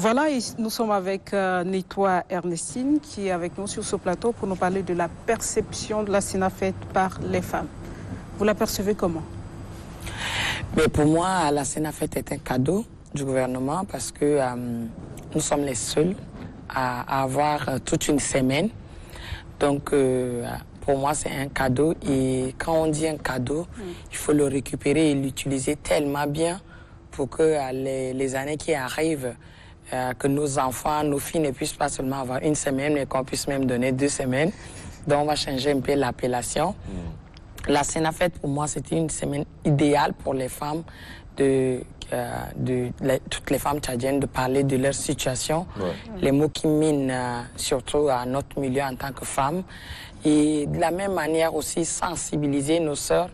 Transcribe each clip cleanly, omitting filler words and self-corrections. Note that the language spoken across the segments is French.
Voilà, nous sommes avec Nettoie Ernestine qui est avec nous sur ce plateau pour nous parler de la perception de la Sénafed par les femmes. Vous la percevez comment? Mais pour moi, la Sénafed est un cadeau du gouvernement parce que nous sommes les seuls à avoir toute une semaine. Donc, pour moi, c'est un cadeau. Et quand on dit un cadeau, il faut le récupérer et l'utiliser tellement bien pour que les années qui arrivent, que nos enfants, nos filles ne puissent pas seulement avoir une semaine, mais qu'on puisse même donner 2 semaines. Donc, on va changer un peu l'appellation. La Sénafed, pour moi, c'était une semaine idéale pour les femmes, toutes les femmes tchadiennes, de parler de leur situation, les mots qui minent surtout à notre milieu en tant que femmes. Et de la même manière aussi sensibiliser nos sœurs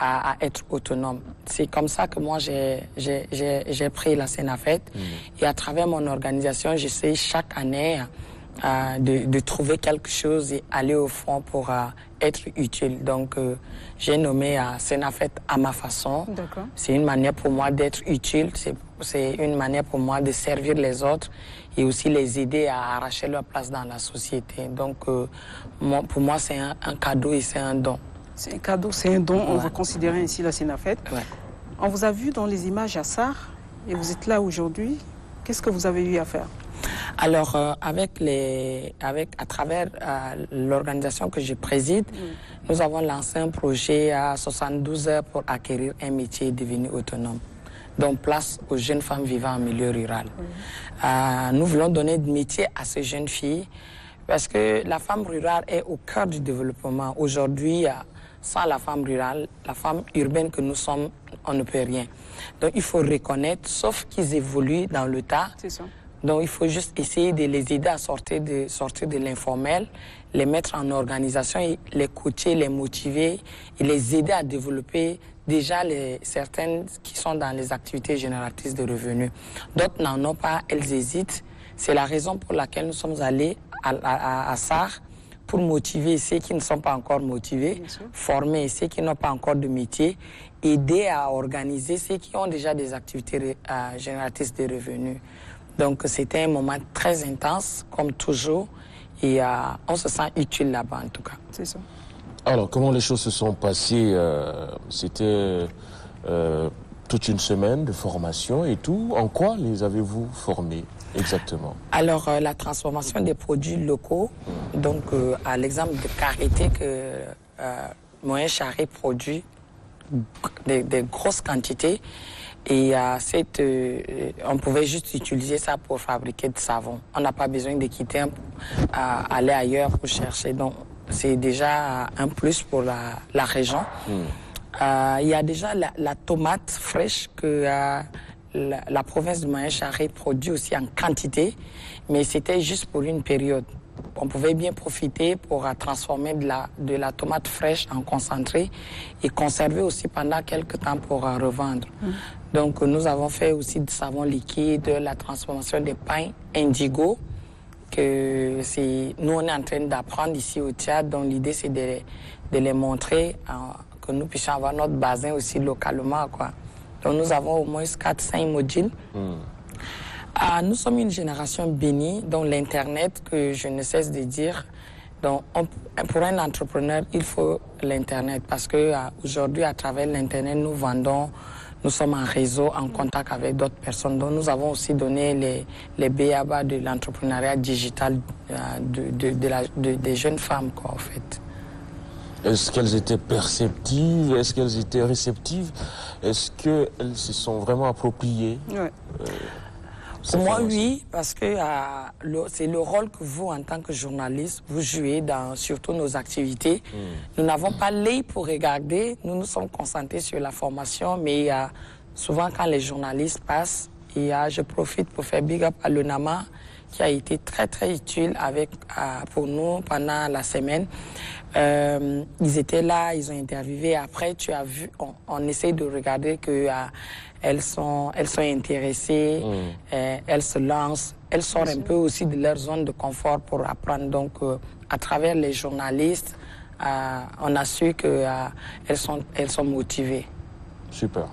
à être autonomes. C'est comme ça que moi j'ai pris la Sénafed. Et à travers mon organisation, j'essaie chaque année de trouver quelque chose et aller au front pour être utile. Donc j'ai nommé Sénafed à ma façon. C'est une manière pour moi d'être utile, c'est une manière pour moi de servir les autres et aussi les aider à arracher leur place dans la société. Donc pour moi c'est un cadeau et c'est un don. C'est un cadeau, c'est un don, on va considérer ainsi la Sénafed. On vous a vu dans les images à SAR et vous êtes là aujourd'hui. Qu'est-ce que vous avez eu à faire? Alors, à travers l'organisation que je préside, nous avons lancé un projet à 72 heures pour acquérir un métier et devenir autonome. Donc, place aux jeunes femmes vivant en milieu rural. Nous voulons donner des métiers à ces jeunes filles parce que la femme rurale est au cœur du développement. Aujourd'hui, sans la femme rurale, la femme urbaine que nous sommes, on ne peut rien. Donc, il faut reconnaître, sauf qu'ils évoluent dans le tas. C'est ça. Donc, il faut juste essayer de les aider à sortir de l'informel, les mettre en organisation, et les coacher, les motiver et les aider à développer déjà certaines qui sont dans les activités génératrices de revenus. D'autres n'en ont pas, elles hésitent. C'est la raison pour laquelle nous sommes allés à SAR pour motiver ceux qui ne sont pas encore motivés, former ceux qui n'ont pas encore de métier, aider à organiser ceux qui ont déjà des activités génératrices de revenus. Donc, c'était un moment très intense, comme toujours, et on se sent utile là-bas, en tout cas. C'est ça. Alors, comment les choses se sont passées? C'était toute une semaine de formation et tout. En quoi les avez-vous formés exactement? Alors, la transformation des produits locaux, donc à l'exemple de karité que Moyen Charré produit des grosses quantités. Et on pouvait juste utiliser ça pour fabriquer du savon. On n'a pas besoin de quitter, aller ailleurs pour chercher. Donc, c'est déjà un plus pour la région. Il y a déjà la tomate fraîche que la province de Moyen Charré produit aussi en quantité, mais c'était juste pour une période. On pouvait bien profiter pour transformer de la tomate fraîche en concentré et conserver aussi pendant quelques temps pour revendre. Donc, nous avons fait aussi du savon liquide, la transformation des pains indigo, que nous, on est en train d'apprendre ici au Tchad. Donc, l'idée, c'est de les montrer, que nous puissions avoir notre bassin aussi localement, quoi. Donc, nous avons au moins 4-5 modules. Nous sommes une génération bénie, dont l'Internet, que je ne cesse de dire. Donc, pour un entrepreneur, il faut l'Internet parce que aujourd'hui, à travers l'Internet, nous vendons, nous sommes en réseau, en contact avec d'autres personnes. Donc, nous avons aussi donné les BABA de l'entrepreneuriat digital des jeunes femmes, quoi, en fait. Est-ce qu'elles étaient perceptives? Est-ce qu'elles étaient réceptives? Est-ce qu'elles se sont vraiment appropriées? Pour moi, oui, parce que c'est le rôle que vous, en tant que journaliste, vous jouez dans surtout nos activités. Nous n'avons pas l'œil pour regarder, nous nous sommes concentrés sur la formation, mais souvent quand les journalistes passent, je profite pour faire big up à l'UNAMA, qui a été très très utile pour nous pendant la semaine. Ils étaient là, ils ont interviewé. Après, tu as vu, on essaie de regarder que elles sont intéressées, elles se lancent, elles sortent un peu aussi de leur zone de confort pour apprendre. Donc, à travers les journalistes, on a su que elles sont motivées. Super.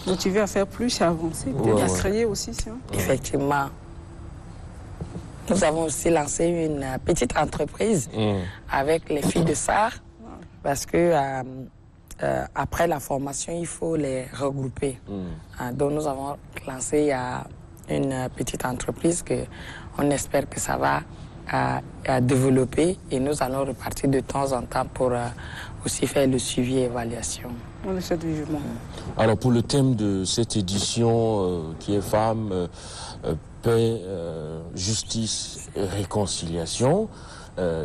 Motivées à faire plus, à avancer, peut-être à créer aussi, ça. Effectivement. Nous avons aussi lancé une petite entreprise avec les filles de SAR parce que après la formation, il faut les regrouper. Donc nous avons lancé une petite entreprise que on espère que ça va développer et nous allons repartir de temps en temps pour aussi faire le suivi et évaluation. On le souhaite vivement. Alors pour le thème de cette édition qui est femmes, paix, justice et réconciliation,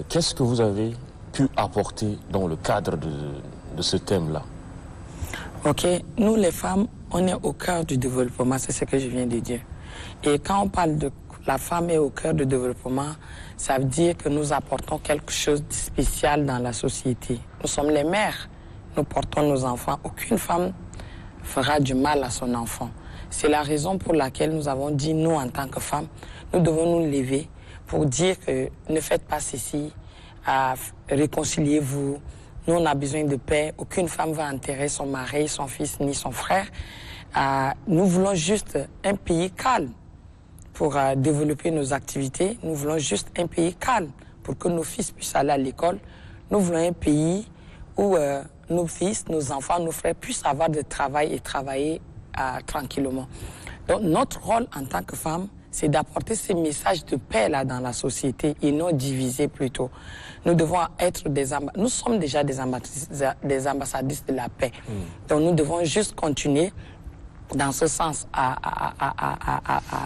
qu'est-ce que vous avez pu apporter dans le cadre de ce thème-là? Ok, nous les femmes, on est au cœur du développement, c'est ce que je viens de dire. Et quand on parle de la femme est au cœur du développement, ça veut dire que nous apportons quelque chose de spécial dans la société. Nous sommes les mères, nous portons nos enfants. Aucune femme fera du mal à son enfant. C'est la raison pour laquelle nous avons dit, nous en tant que femmes, nous devons nous lever pour dire que ne faites pas ceci, réconciliez-vous. Nous, on a besoin de paix. Aucune femme va enterrer son mari, son fils, ni son frère. Nous voulons juste un pays calme pour développer nos activités. Nous voulons juste un pays calme pour que nos fils puissent aller à l'école. Nous voulons un pays où nos fils, nos enfants, nos frères puissent avoir de travail et travailler tranquillement. Donc, notre rôle en tant que femme, c'est d'apporter ces messages de paix là dans la société et non diviser plutôt. Nous devons être nous sommes déjà des ambassadrices de la paix. Donc nous devons juste continuer dans ce sens à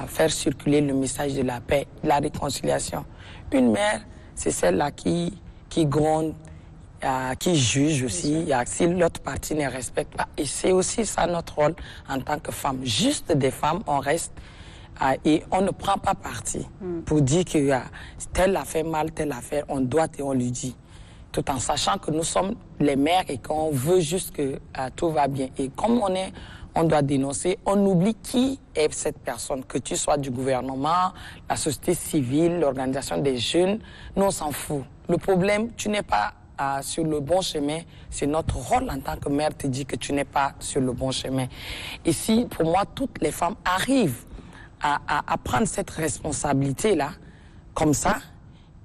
faire circuler le message de la paix, de la réconciliation. Une mère, c'est celle-là qui gronde, qui juge aussi, si l'autre partie ne respecte pas. Et c'est aussi ça notre rôle en tant que femme. Juste des femmes, on reste et on ne prend pas parti pour dire que telle a fait mal, telle affaire, on doit et on lui dit. Tout en sachant que nous sommes les mères et qu'on veut juste que tout va bien. Et comme on doit dénoncer, on oublie qui est cette personne, que tu sois du gouvernement, la société civile, l'organisation des jeunes, nous on s'en fout. Le problème, tu n'es pas sur le bon chemin, c'est notre rôle en tant que mère de dire que tu n'es pas sur le bon chemin. Et si, pour moi, toutes les femmes arrivent à prendre cette responsabilité-là, comme ça,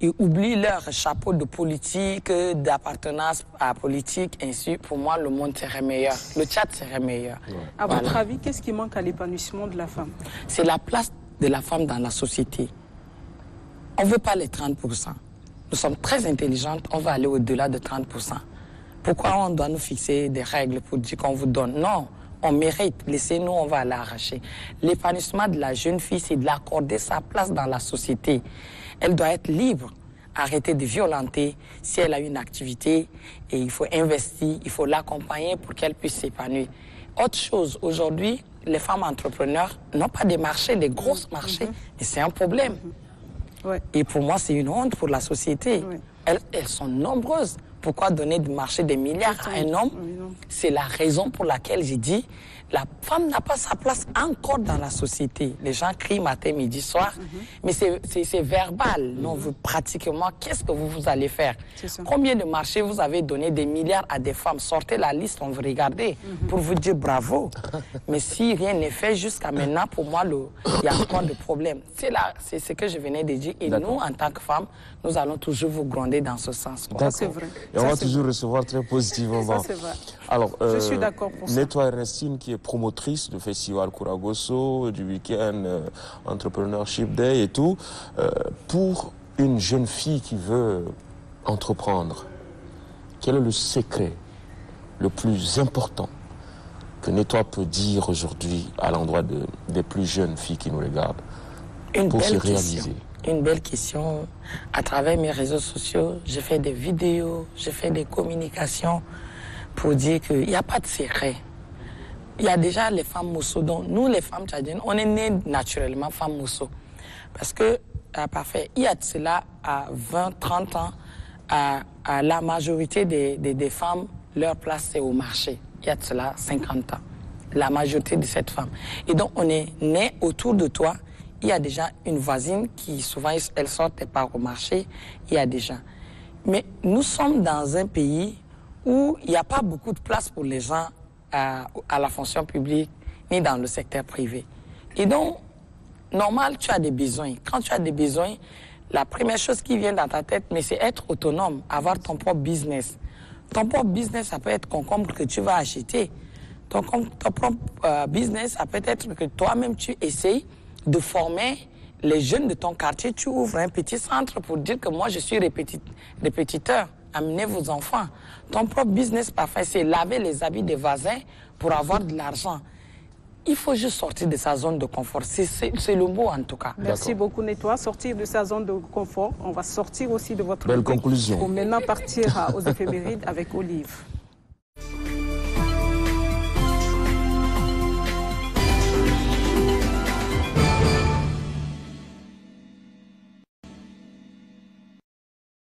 et oublient leur chapeau de politique, d'appartenance à politique, ainsi, pour moi, le monde serait meilleur. Le Tchad serait meilleur. Ouais. À votre avis, qu'est-ce qui manque à l'épanouissement de la femme? C'est la place de la femme dans la société. On ne veut pas les 30%. Nous sommes très intelligentes, on va aller au-delà de 30%. Pourquoi on doit nous fixer des règles pour dire qu'on vous donne? Non, on mérite. Laissez-nous, on va l'arracher. L'épanouissement de la jeune fille, c'est de l'accorder sa place dans la société. Elle doit être libre, arrêter de violenter. Si elle a une activité, et il faut investir, il faut l'accompagner pour qu'elle puisse s'épanouir. Autre chose, aujourd'hui, les femmes entrepreneurs n'ont pas des marchés, des gros marchés, et c'est un problème. Ouais. Et pour moi, c'est une honte pour la société. Ouais. Elles sont nombreuses. Pourquoi donner du marché des milliards à un homme? C'est la raison pour laquelle j'ai dit la femme n'a pas sa place encore dans la société. Les gens crient matin, midi, soir, mais c'est verbal. Non, vous, pratiquement, qu'est-ce que vous allez faire? Combien de marchés vous avez donné des milliards à des femmes? Sortez la liste, on va regarder pour vous dire bravo. Mais si rien n'est fait jusqu'à maintenant, pour moi, il y a encore des problèmes. C'est ce que je venais de dire. Et nous, en tant que femmes, nous allons toujours vous gronder dans ce sens. Ça, c'est vrai. Et on va toujours recevoir très positivement. Ça, c'est vrai. Alors, je suis d'accord pour ça. Nettoie Ernestine, qui est promotrice du festival Kuragoso, du week-end Entrepreneurship Day et tout, pour une jeune fille qui veut entreprendre, quel est le secret le plus important que Nettoie peut dire aujourd'hui à l'endroit des plus jeunes filles qui nous regardent pour se réaliser? Une belle question. À travers mes réseaux sociaux, je fais des vidéos, je fais des communications pour dire qu'il n'y a pas de secret. Il y a déjà les femmes Mousso. Donc, nous, les femmes tchadiennes, on est nées naturellement femmes Mousso. Parce que, parfait, il y a de cela à 20, 30 ans, à la majorité des femmes, leur place, c'est au marché. Il y a de cela 50 ans. La majorité de cette femme. Et donc, on est né autour de toi. Il y a déjà une voisine qui, souvent, elle sort et part au marché. Il y a déjà. Mais nous sommes dans un pays où il n'y a pas beaucoup de place pour les gens à la fonction publique, ni dans le secteur privé. Et donc, normal, tu as des besoins. Quand tu as des besoins, la première chose qui vient dans ta tête, mais c'est être autonome, avoir ton propre business. Ton propre business, ça peut être concombre que tu vas acheter. Ton propre business, ça peut être que toi-même, tu essayes de former les jeunes de ton quartier. Tu ouvres un petit centre pour dire que moi, je suis répétiteur. Amenez vos enfants. Ton propre business parfait, c'est laver les habits des voisins pour avoir de l'argent. Il faut juste sortir de sa zone de confort. C'est le mot en tout cas. Merci beaucoup, Nettoie. Sortir de sa zone de confort. On va sortir aussi de votre... Belle conclusion. Pour maintenant partir aux éphémérides avec Olive.